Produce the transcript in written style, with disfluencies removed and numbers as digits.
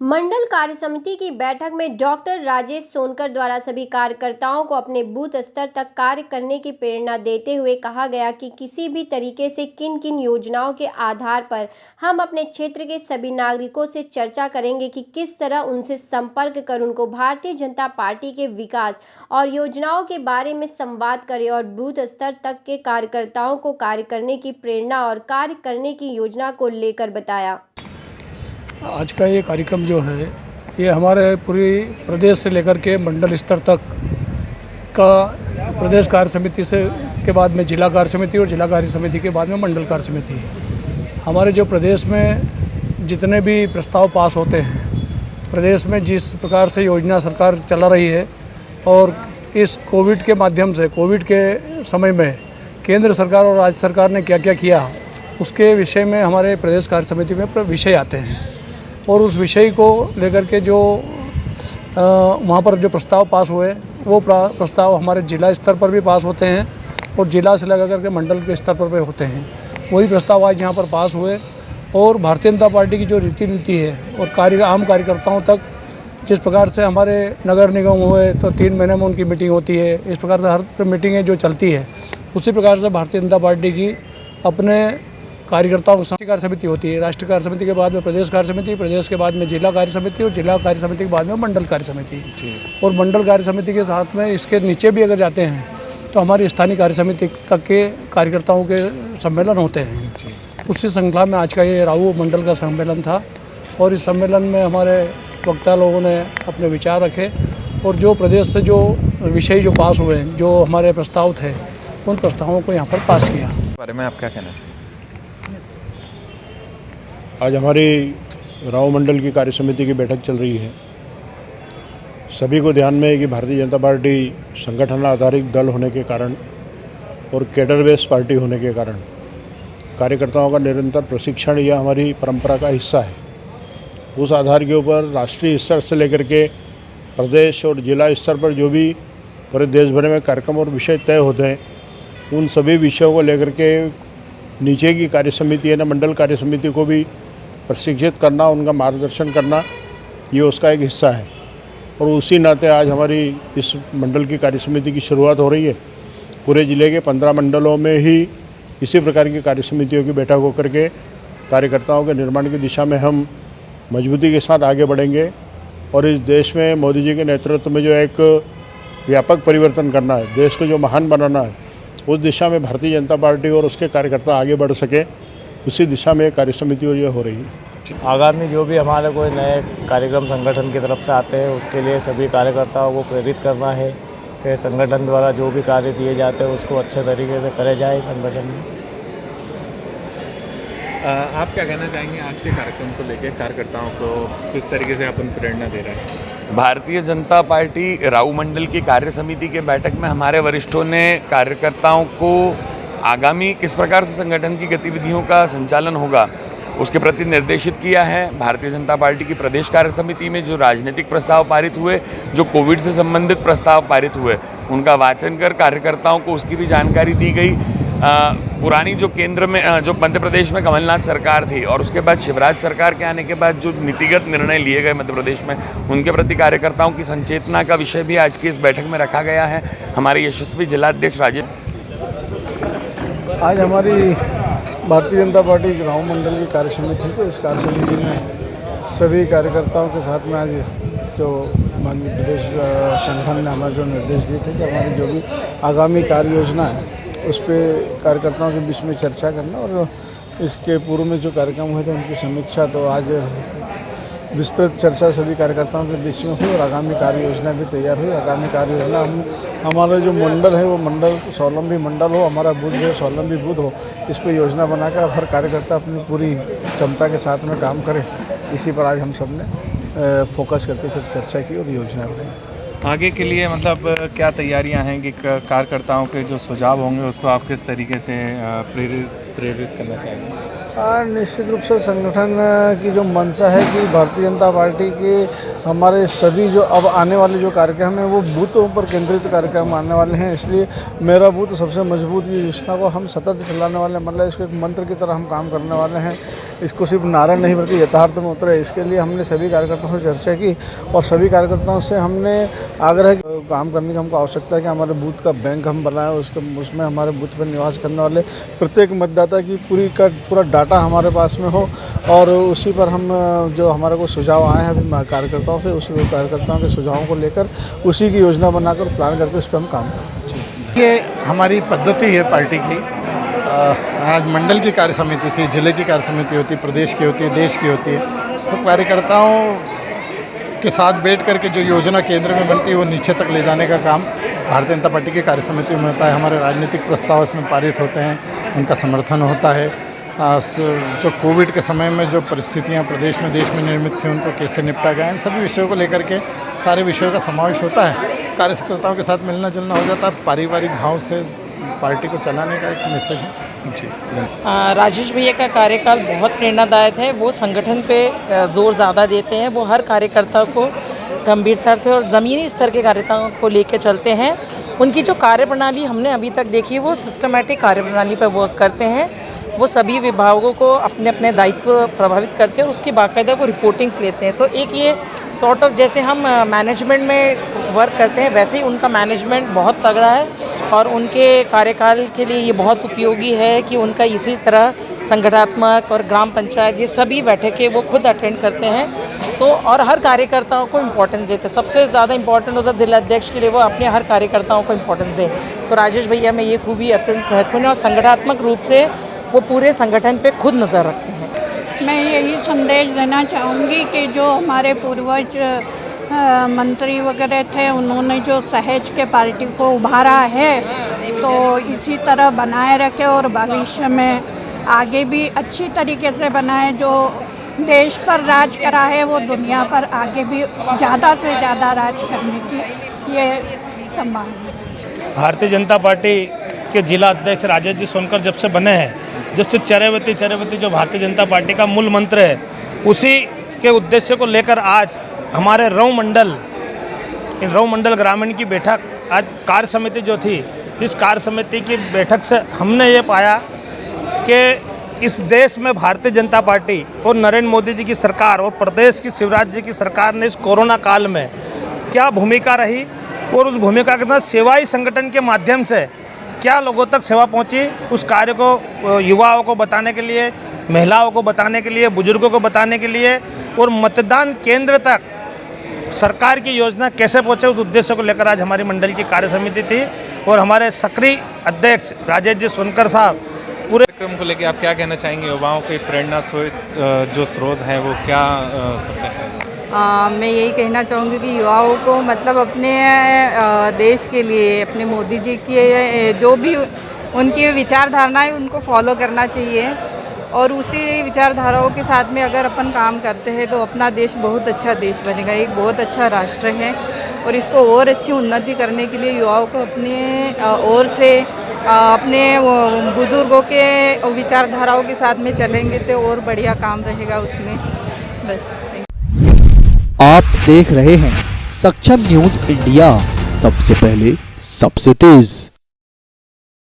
मंडल कार्य समिति की बैठक में डॉक्टर राजेश सोनकर द्वारा सभी कार्यकर्ताओं को अपने बूथ स्तर तक कार्य करने की प्रेरणा देते हुए कहा गया कि किसी भी तरीके से किन किन योजनाओं के आधार पर हम अपने क्षेत्र के सभी नागरिकों से चर्चा करेंगे कि किस तरह उनसे संपर्क कर उनको भारतीय जनता पार्टी के विकास और योजनाओं के बारे में संवाद करें और बूथ स्तर तक के कार्यकर्ताओं को कार्य करने की प्रेरणा और कार्य करने की योजना को लेकर बताया। आज का ये कार्यक्रम जो है ये हमारे पूरी प्रदेश से लेकर के मंडल स्तर तक का प्रदेश कार्य समिति से के बाद में जिला कार्य समिति और जिला कार्य समिति के बाद में मंडल कार्य समिति। हमारे जो प्रदेश में जितने भी प्रस्ताव पास होते हैं, प्रदेश में जिस प्रकार से योजना सरकार चला रही है और इस कोविड के माध्यम से कोविड के समय में केंद्र सरकार और राज्य सरकार ने क्या क्या किया, उसके विषय में हमारे प्रदेश कार्य समिति में विषय आते हैं और उस विषय को लेकर के जो वहाँ पर जो प्रस्ताव पास हुए वो प्रस्ताव हमारे जिला स्तर पर भी पास होते हैं और जिला से लगा करके मंडल के स्तर पर भी होते हैं। वही प्रस्ताव आज यहाँ पर पास हुए और भारतीय जनता पार्टी की जो रीति नीति है और आम कार्यकर्ताओं तक जिस प्रकार से हमारे नगर निगम हुए तो 3 महीने में उनकी मीटिंग होती है, इस प्रकार से हर मीटिंगें जो चलती है उसी प्रकार से भारतीय जनता पार्टी की अपने कार्यकर्ताओं की राष्ट्रीय कार्य समिति होती है। राष्ट्रीय कार्य समिति के बाद में प्रदेश कार्य समिति, प्रदेश के बाद में जिला कार्य समिति और जिला कार्य समिति के बाद में मंडल कार्य समिति। और मंडल कार्य समिति के साथ में इसके नीचे भी अगर जाते हैं तो हमारी स्थानीय कार्य समिति तक के कार्यकर्ताओं के सम्मेलन होते हैं। उसी श्रृंखला में आज का ये राऊ मंडल का सम्मेलन था और इस सम्मेलन में हमारे वक्ता लोगों ने अपने विचार रखे और जो प्रदेश से जो विषय जो पास हुए, जो हमारे प्रस्ताव थे, उन प्रस्तावों को यहाँ पर पास किया। बारे में आप क्या कहना चाहिए? आज हमारी राव मंडल की कार्य समिति की बैठक चल रही है। सभी को ध्यान में है कि भारतीय जनता पार्टी संगठन आधारित दल होने के कारण और कैडर बेस्ड पार्टी होने के कारण कार्यकर्ताओं का निरंतर प्रशिक्षण यह हमारी परंपरा का हिस्सा है। उस आधार के ऊपर राष्ट्रीय स्तर से लेकर के प्रदेश और जिला स्तर पर जो भी पूरे देश भर में कार्यक्रम और विषय तय होते हैं, उन सभी विषयों को लेकर के नीचे की कार्य समिति है ना, मंडल कार्य समिति को भी प्रशिक्षित करना, उनका मार्गदर्शन करना, ये उसका एक हिस्सा है। और उसी नाते आज हमारी इस मंडल की कार्य समिति की शुरुआत हो रही है। पूरे ज़िले के 15 मंडलों में ही इसी प्रकार की कार्य समितियों की बैठक होकर के कार्यकर्ताओं के निर्माण की दिशा में हम मजबूती के साथ आगे बढ़ेंगे और इस देश में मोदी जी के नेतृत्व में जो एक व्यापक परिवर्तन करना है, देश को जो महान बनाना है, उस दिशा में भारतीय जनता पार्टी और उसके कार्यकर्ता आगे बढ़ सके, उसी दिशा में कार्य समिति जो हो रही है। आगामी जो भी हमारे कोई नए कार्यक्रम संगठन की तरफ से आते हैं उसके लिए सभी कार्यकर्ताओं को प्रेरित करना है कि संगठन द्वारा जो भी कार्य दिए जाते हैं उसको अच्छे तरीके से करे जाए संगठन में। आप क्या कहना चाहेंगे आज के कार्यक्रम को लेकर? कार्यकर्ताओं को किस तरीके से अपन प्रेरणा दे रहे हैं? भारतीय जनता पार्टी राऊ मंडल की कार्य समिति के बैठक में हमारे वरिष्ठों ने कार्यकर्ताओं को आगामी किस प्रकार से संगठन की गतिविधियों का संचालन होगा उसके प्रति निर्देशित किया है। भारतीय जनता पार्टी की प्रदेश कार्य समिति में जो राजनीतिक प्रस्ताव पारित हुए, जो कोविड से संबंधित प्रस्ताव पारित हुए, उनका वाचन कर कार्यकर्ताओं को उसकी भी जानकारी दी गई। पुरानी जो केंद्र में जो मध्य प्रदेश में कमलनाथ सरकार थी और उसके बाद शिवराज सरकार के आने के बाद जो नीतिगत निर्णय लिए गए मध्य प्रदेश में, उनके प्रति कार्यकर्ताओं की संचेतना का विषय भी आज की इस बैठक में रखा गया है। हमारे यशस्वी जिलाध्यक्ष राजेश। आज हमारी भारतीय जनता पार्टी राव मंडल की कार्य समिति को इस कार्य समिति में सभी कार्यकर्ताओं के साथ में आज जो माननीय प्रदेश संगठन ने हमारे जो निर्देश दिए थे कि हमारी जो भी आगामी कार्य योजना है उस पर कार्यकर्ताओं के बीच में चर्चा करना और इसके पूर्व में जो कार्यक्रम हुए थे उनकी समीक्षा, तो आज विस्तृत चर्चा सभी कार्यकर्ताओं के बीच में हुई और आगामी कार्य योजना भी तैयार हुई। आगामी कार्य योजना हमारा जो मंडल है वो मंडल स्वावलंबी मंडल हो, हमारा बूथ जो स्वावलंबी बूथ हो, इस पर योजना बनाकर हर कार्यकर्ता अपनी पूरी क्षमता के साथ में काम करे, इसी पर आज हम सब ने फोकस करके सब चर्चा की और योजना बनाई। आगे के लिए मतलब क्या तैयारियां हैं कि कार्यकर्ताओं के जो सुझाव होंगे उसको आप किस तरीके से प्रेरित करना चाहेंगे? निश्चित रूप से संगठन की जो मंशा है कि भारतीय जनता पार्टी के हमारे सभी जो अब आने वाले जो कार्यक्रम हैं वो बूथों पर केंद्रित कार्यक्रम आने वाले हैं, इसलिए मेरा बूथ सबसे मजबूत ये योजना को हम सतत चलाने वाले, मतलब इसको एक मंत्र की तरह हम काम करने वाले हैं। इसको सिर्फ नारा नहीं बल्कि यथार्थ में उतरे। इसके लिए हमने सभी कार्यकर्ताओं से चर्चा की और सभी कार्यकर्ताओं से हमने आग्रह काम करने की हमको आवश्यकता है कि हमारे बूथ का बैंक हम बनाएं, उसमें हमारे बूथ पर निवास करने वाले प्रत्येक मतदाता की पूरा डाटा हमारे पास में हो और उसी पर हम जो हमारे को सुझाव आए हैं अभी कार्यकर्ताओं से, उस कार्यकर्ताओं के सुझावों को लेकर उसी की योजना बनाकर प्लान करके उस पर हम काम करें। ये हमारी पद्धति है पार्टी की। आज मंडल की कार्य समिति थी, जिले की कार्य समिति होती, प्रदेश की होती है, देश की होती है। तो कार्यकर्ताओं के साथ बैठ करके जो योजना केंद्र में बनती है वो नीचे तक ले जाने का काम भारतीय जनता पार्टी की कार्य समिति में होता है। हमारे राजनीतिक प्रस्ताव इसमें पारित होते हैं, उनका समर्थन होता है। जो कोविड के समय में जो परिस्थितियां प्रदेश में देश में निर्मित थी उनको कैसे निपटा गया, इन सभी विषयों को लेकर के सारे विषयों का समावेश होता है। कार्यकर्ताओं के साथ मिलना जुलना हो जाता है। पारिवारिक भाव से पार्टी को चलाने का एक मैसेज है। जी राजेश भैया का कार्यकाल बहुत प्रेरणादायक है। वो संगठन पे जोर ज़्यादा देते हैं। वो हर कार्यकर्ता को गंभीरता से और ज़मीनी स्तर के कार्यकर्ताओं को लेकर चलते हैं। उनकी जो कार्यप्रणाली हमने अभी तक देखी, वो सिस्टमेटिक कार्यप्रणाली पर वर्क करते हैं। वो सभी विभागों को अपने अपने दायित्व प्रभावित करते हैं और उसकी बाकायदा वो रिपोर्टिंग्स लेते हैं। तो एक ये सॉर्ट ऑफ जैसे हम मैनेजमेंट में वर्क करते हैं वैसे ही उनका मैनेजमेंट बहुत तगड़ा है और उनके कार्यकाल के लिए ये बहुत उपयोगी है कि उनका इसी तरह संगठनात्मक और ग्राम पंचायत ये सभी बैठकें वो खुद अटेंड करते हैं। तो और हर कार्यकर्ताओं को इम्पोर्टेंस देते हैं। सबसे ज़्यादा इम्पोर्टेंट होता है जिला अध्यक्ष के लिए, वो अपने हर कार्यकर्ताओं को इम्पोर्टेंस दें। तो राजेश भैया में ये खूबी अत्यंत महत्वपूर्ण है और संगठनात्मक रूप से वो पूरे संगठन पे खुद नज़र रखते हैं। मैं यही संदेश देना चाहूँगी कि जो हमारे पूर्वज मंत्री वगैरह थे उन्होंने जो सहेज के पार्टी को उभारा है तो इसी तरह बनाए रखे और भविष्य में आगे भी अच्छी तरीके से बनाए। जो देश पर राज करा है वो दुनिया पर आगे भी ज़्यादा से ज़्यादा राज करने की ये संभावना है। भारतीय जनता पार्टी के जिला अध्यक्ष राजेश जी सोनकर जब से बने हैं, जब से चरैवती जो भारतीय जनता पार्टी का मूल मंत्र है, उसी के उद्देश्य को लेकर आज हमारे रऊ मंडल ग्रामीण की बैठक, आज कार्य समिति जो थी, इस कार्य समिति की बैठक से हमने ये पाया कि इस देश में भारतीय जनता पार्टी और नरेंद्र मोदी जी की सरकार और प्रदेश की शिवराज जी की सरकार ने इस कोरोना काल में क्या भूमिका रही और उस भूमिका के साथ सेवाई संगठन के माध्यम से क्या लोगों तक सेवा पहुंची, उस कार्य को युवाओं को बताने के लिए, महिलाओं को बताने के लिए, बुजुर्गों को बताने के लिए और मतदान केंद्र तक सरकार की योजना कैसे पहुंचे, उस उद्देश्य को लेकर आज हमारी मंडल की कार्य समिति थी और हमारे सक्रिय अध्यक्ष राजेश जी सोनकर साहब पूरे कार्यक्रम को लेकर आप क्या कहना चाहेंगे? युवाओं के प्रेरणा जो स्रोत हैं वो क्या सब कहते हैं? मैं यही कहना चाहूँगी कि युवाओं को मतलब अपने देश के लिए, अपने मोदी जी की जो भी उनकी विचारधारणाएं उनको फॉलो करना चाहिए और उसी विचारधाराओं के साथ में अगर अपन काम करते हैं तो अपना देश बहुत अच्छा देश बनेगा, एक बहुत अच्छा राष्ट्र है। और इसको और अच्छी उन्नति करने के लिए युवाओं को अपने ओर से अपने बुजुर्गों के विचारधाराओं के साथ में चलेंगे तो और बढ़िया काम रहेगा उसमें। बस आप देख रहे हैं सक्षम न्यूज इंडिया, सबसे पहले सबसे तेज।